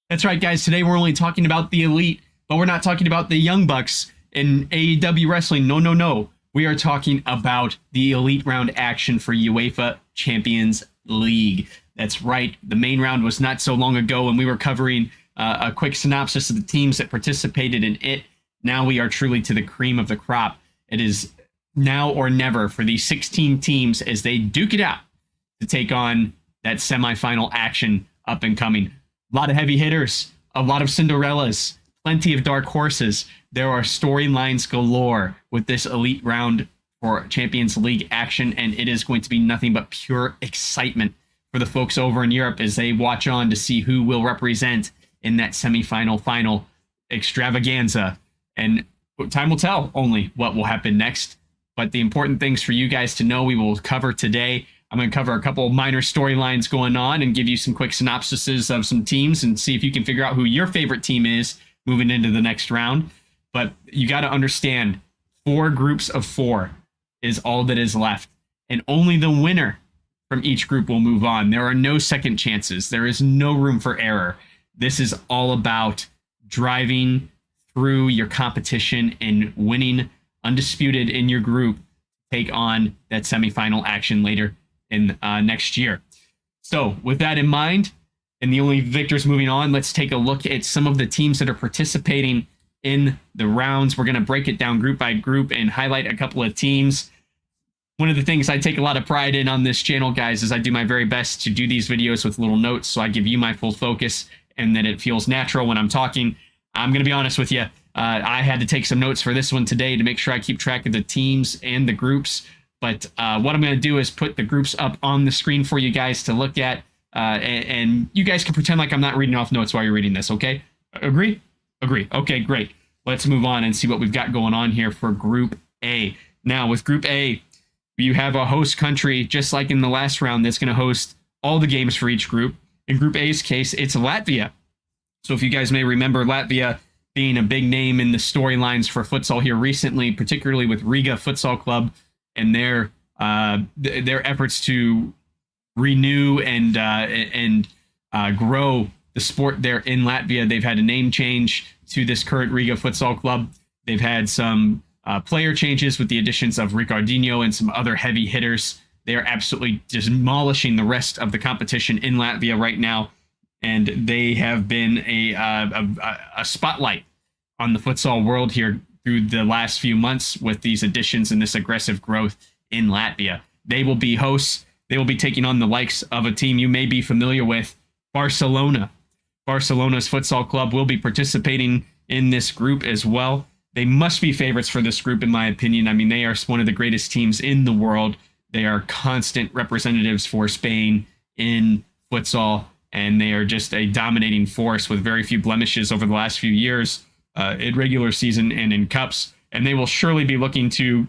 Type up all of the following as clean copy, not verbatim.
That's right, guys. Today we're only talking about the elite, but we're not talking about the Young Bucks in AEW wrestling. No. We are talking about the elite round action for UEFA Champions League. That's right. The main round was not so long ago, and we were covering a quick synopsis of the teams that participated in it. Now we are truly to the cream of the crop. It is now or never for these 16 teams as they duke it out to take on that semifinal action up and coming. A lot of heavy hitters, a lot of Cinderellas, plenty of dark horses. There are storylines galore with this elite round for Champions League action, and it is going to be nothing but pure excitement for the folks over in Europe as they watch on to see who will represent in that semifinal final extravaganza. And time will tell only what will happen next. But the important things for you guys to know we will cover today. I'm going to cover a couple of minor storylines going on and give you some quick synopsises of some teams and see if you can figure out who your favorite team is moving into the next round. But you got to understand, 4 groups of 4 is all that is left. And only the winner from each group will move on. There are no second chances. There is no room for error. This is all about driving through your competition and winning undisputed in your group, take on that semifinal action later in next year. So with that in mind, and the only victors moving on, let's take a look at some of the teams that are participating in the rounds. We're going to break it down group by group and highlight a couple of teams. One of the things I take a lot of pride in on this channel, guys, is I do my very best to do these videos with little notes so I give you my full focus and that it feels natural when I'm talking. I'm going to be honest with you. I had to take some notes for this one today to make sure I keep track of the teams and the groups. But what I'm going to do is put the groups up on the screen for you guys to look at. And you guys can pretend like I'm not reading off notes while you're reading this, okay? Agree? Agree. Okay, great. Let's move on and see what we've got going on here for Group A. Now, with Group A, you have a host country, just like in the last round, that's going to host all the games for each group. In Group A's case, it's Latvia. So if you guys may remember, Latvia being a big name in the storylines for futsal here recently, particularly with Riga Futsal Club and their efforts to renew and grow the sport there in Latvia. They've had a name change to this current Riga Futsal Club. They've had some player changes with the additions of Ricardinho and some other heavy hitters. They are absolutely demolishing the rest of the competition in Latvia right now, and they have been a spotlight on the futsal world here through the last few months with these additions and this aggressive growth in Latvia. They will be hosts. They will be taking on the likes of a team you may be familiar with, Barcelona. Barcelona's futsal club will be participating in this group as well. They must be favorites for this group, in my opinion. I mean, they are one of the greatest teams in the world. They are constant representatives for Spain in futsal, and they are just a dominating force with very few blemishes over the last few years in regular season and in cups. And they will surely be looking to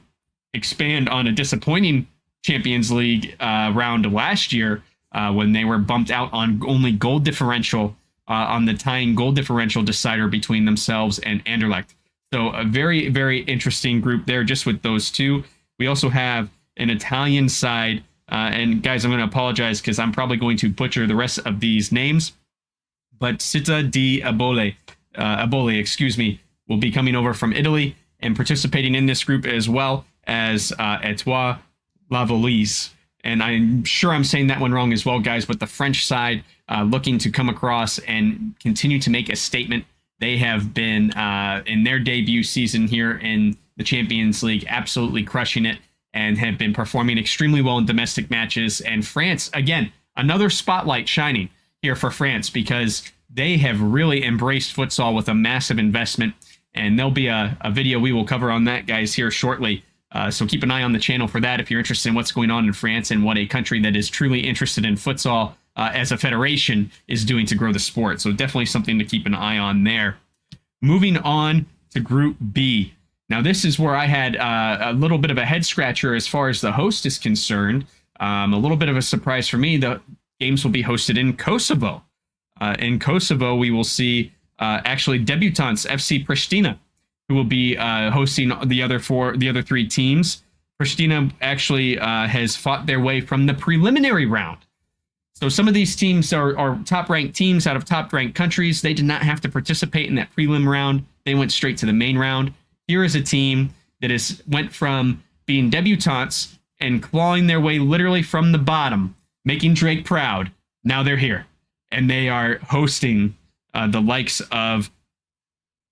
expand on a disappointing Champions League round last year when they were bumped out on only goal differential on the tying goal differential decider between themselves and Anderlecht. So a very, very interesting group there just with those two. We also have an Italian side. And guys, I'm going to apologize because I'm probably going to butcher the rest of these names. But Città di Eboli, will be coming over from Italy and participating in this group as well as Etoile Lavalise. And I'm sure I'm saying that one wrong as well, guys, but the French side looking to come across and continue to make a statement. They have been, in their debut season here in the Champions League, absolutely crushing it and have been performing extremely well in domestic matches. And France, again, another spotlight shining here for France because they have really embraced futsal with a massive investment. And there'll be a video we will cover on that, guys, here shortly. So keep an eye on the channel for that if you're interested in what's going on in France and what a country that is truly interested in futsal as a federation is doing to grow the sport. So definitely something to keep an eye on there. Moving on to Group B. Now, this is where I had a little bit of a head scratcher as far as the host is concerned. A little bit of a surprise for me. The games will be hosted in Kosovo. In Kosovo, we will see actually debutants FC Pristina, who will be hosting the other 3 teams. Pristina actually has fought their way from the preliminary round. So some of these teams are top-ranked teams out of top-ranked countries. They did not have to participate in that prelim round. They went straight to the main round. Here is a team that went from being debutantes and clawing their way literally from the bottom, making Drake proud. Now they're here, and they are hosting the likes of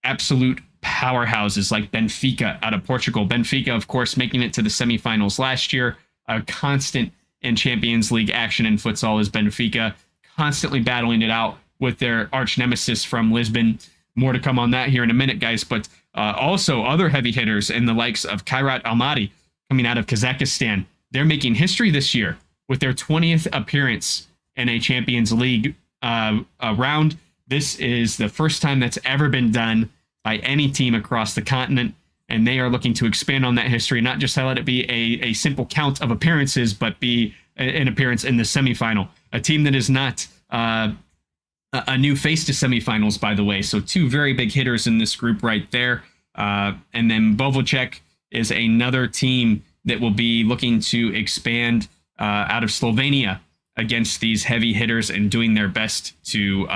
absolute powerhouses like Benfica out of Portugal. Benfica, of course, making it to the semifinals last year. A constant in Champions League action in futsal is Benfica, constantly battling it out with their arch nemesis from Lisbon. More to come on that here in a minute, guys. But also other heavy hitters in the likes of Kairat Almaty coming out of Kazakhstan. They're making history this year with their 20th appearance in a Champions League round. This is the first time that's ever been done by any team across the continent, and they are looking to expand on that history, not just let it be a simple count of appearances, but be an appearance in the semifinal. A team that is not a new face to semifinals, by the way. So two very big hitters in this group right there. And then Bovocek is another team that will be looking to expand out of Slovenia against these heavy hitters and doing their best to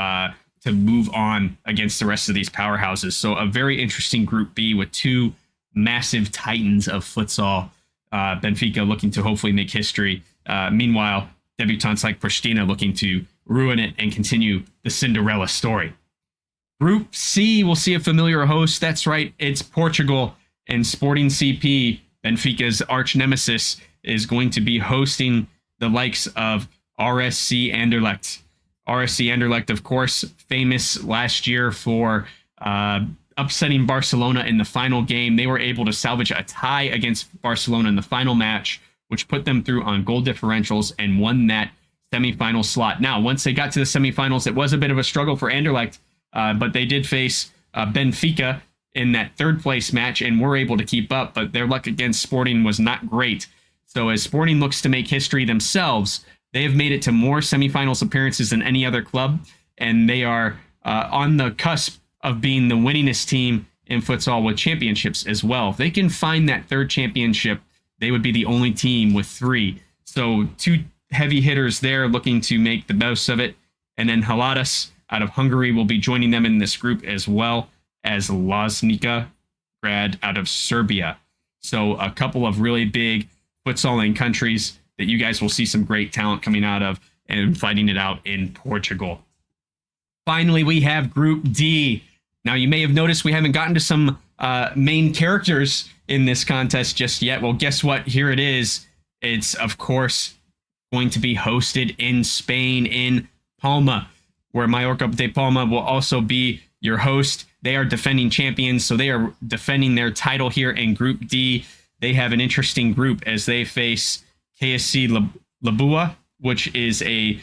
move on against the rest of these powerhouses. So a very interesting Group B with two massive titans of futsal. Benfica looking to hopefully make history. Meanwhile, debutants like Pristina looking to ruin it and continue the Cinderella story. Group C will see a familiar host. That's right, it's Portugal, and Sporting CP, Benfica's arch nemesis, is going to be hosting the likes of RSC Anderlecht. RSC Anderlecht, of course, famous last year for upsetting Barcelona in the final game. They were able to salvage a tie against Barcelona in the final match, which put them through on goal differentials and won that semifinal slot. Now, once they got to the semifinals, it was a bit of a struggle for Anderlecht, but they did face Benfica in that third place match and were able to keep up, but their luck against Sporting was not great. So as Sporting looks to make history themselves, they have made it to more semifinals appearances than any other club, and they are on the cusp of being the winningest team in futsal with championships as well. If they can find that third championship, they would be the only team with three. So two heavy hitters there looking to make the most of it. And then Haladas out of Hungary will be joining them in this group, as well as Loznica Grad out of Serbia. So a couple of really big futsaling countries that you guys will see some great talent coming out of and fighting it out in Portugal. Finally, we have Group D. Now, you may have noticed we haven't gotten to some main characters in this contest just yet. Well, guess what? Here it is. It's, of course, going to be hosted in Spain, in Palma, where Mallorca de Palma will also be your host. They are defending champions, so they are defending their title here in Group D. They have an interesting group as they face KSC Labua, which is a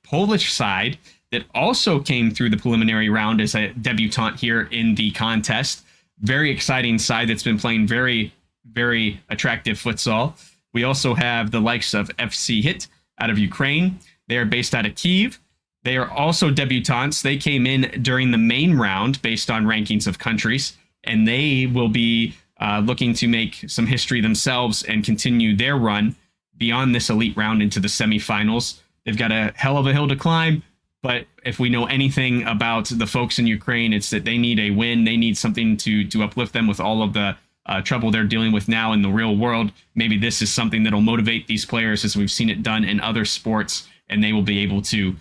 Polish side that also came through the preliminary round as a debutant here in the contest. Very exciting side that's been playing very, very attractive futsal. We also have the likes of FC Hit out of Ukraine. They are based out of Kyiv. They are also debutantes. They came in during the main round based on rankings of countries, and they will be looking to make some history themselves and continue their run beyond this elite round into the semifinals. They've got a hell of a hill to climb, but if we know anything about the folks in Ukraine, it's that they need a win. They need something to uplift them with all of the trouble they're dealing with now in the real world. Maybe this is something that'll motivate these players, as we've seen it done in other sports, and they will be able to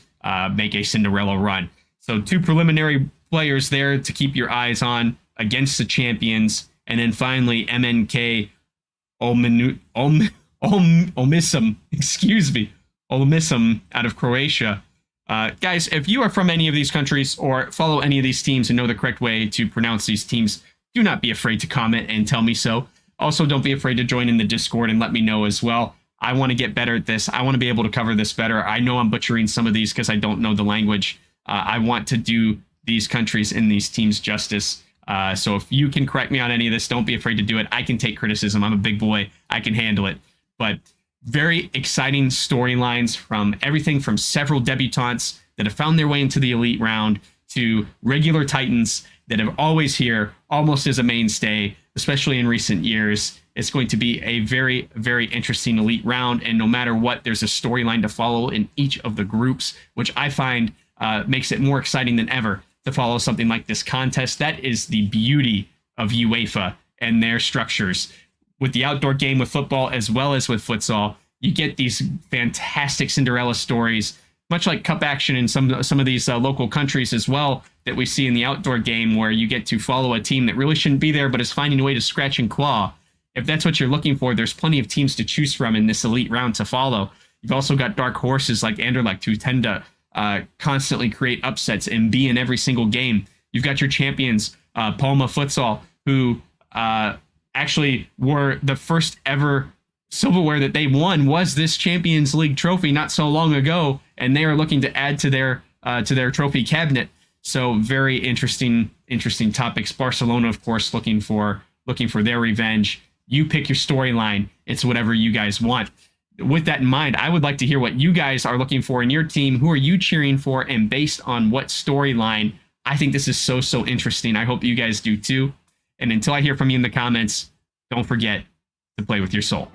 make a Cinderella run. So two preliminary players there to keep your eyes on against the champions. And then finally, MNK Olmisum, Olmisum out of Croatia. Guys, if you are from any of these countries or follow any of these teams and know the correct way to pronounce these teams, do not be afraid to comment and tell me so. Also, don't be afraid to join in the Discord and let me know as well. I want to get better at this. I want to be able to cover this better. I know I'm butchering some of these because I don't know the language. I want to do these countries and these teams justice. So if you can correct me on any of this, don't be afraid to do it. I can take criticism. I'm a big boy. I can handle it. But very exciting storylines from everything from several debutantes that have found their way into the elite round to regular titans that are always here, almost as a mainstay. especially in recent years. It's going to be a very, very interesting elite round. And no matter what, there's a storyline to follow in each of the groups, which I find makes it more exciting than ever to follow something like this contest. That is the beauty of UEFA and their structures. With the outdoor game with football as well as with futsal, you get these fantastic Cinderella stories, much like cup action in some of these local countries as well, that we see in the outdoor game, where you get to follow a team that really shouldn't be there but is finding a way to scratch and claw. If that's what you're looking for, there's plenty of teams to choose from in this elite round to follow. You've also got dark horses like Anderlecht, who tend to constantly create upsets and be in every single game. You've got your champions, Palma Futsal, who actually were the first ever silverware that they won was this Champions League trophy not so long ago, and they are looking to add to their trophy cabinet. So very interesting topics. Barcelona, of course, looking for their revenge. You pick your storyline. It's whatever you guys want. With that in mind, I would like to hear what you guys are looking for in your team. Who are you cheering for, and based on what storyline? I think this is so interesting. I hope you guys do too. And until I hear from you in the comments, don't forget to play with your soul.